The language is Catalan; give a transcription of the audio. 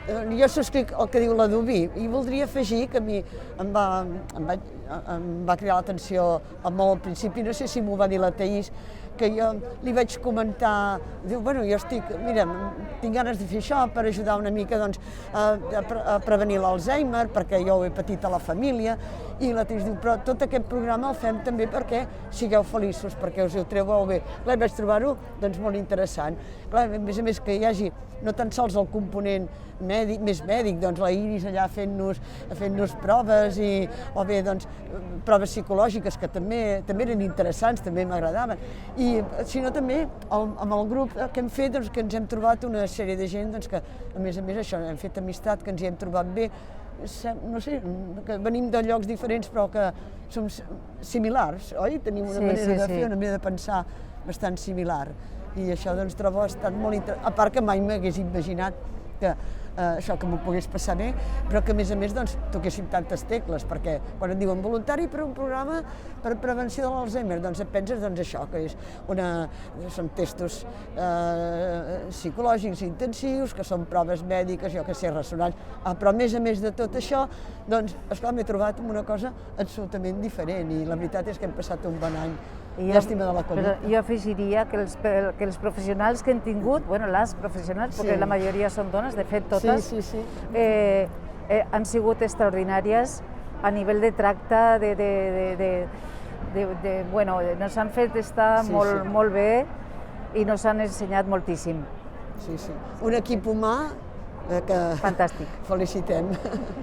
Jo subscric el que diu la Dubí i voldria afegir que a mi em va cridar l'atenció molt al principi, no sé si m'ho va dir la Taís, que jo li vaig comentar, diu, bueno, jo mira, tinc ganes de fer això per ajudar una mica doncs, a prevenir l'Alzheimer, perquè jo ho he patit a la família, i la Taís diu, però tot aquest programa el fem també perquè sigueu feliços, perquè us ho trobeu bé. Clar, vaig trobar-ho doncs, molt interessant. Clar, a més que hi hagi no tan sols el component més mèdic, doncs la Iris allà fent-nos proves, o bé doncs, proves psicològiques que també eren interessants, també m'agradaven, sinó també amb el grup que hem fet, doncs, que ens hem trobat una sèrie de gent doncs, que a més això, hem fet amistat, que ens hi hem trobat bé, no sé, que venim de llocs diferents però que som similars, oi? Tenim una manera de fer, una manera de pensar bastant similar. I això doncs trobo ha estat molt interessant, a part que mai m'hagués imaginat que això que m'ho pogués passar bé, però que a més doncs toquéssim tantes tecles, perquè quan et diuen voluntari per un programa per prevenció de l'Alzheimer, doncs et penses doncs això, que són testos psicològics intensius, que són proves mèdiques, jo que sé, ressonants, però a més de tot això, doncs, esclar, m'he trobat amb una cosa absolutament diferent i la veritat és que hem passat un bon any. Llàstima de la Covid. Jo afegiria que els professionals que hem tingut, bueno, les professionals, perquè la majoria són dones, de fet totes, han sigut extraordinàries a nivell de tracte, bueno, ens han fet estar molt bé i ens han ensenyat moltíssim. Sí, un equip humà que fantàstic. Felicitem.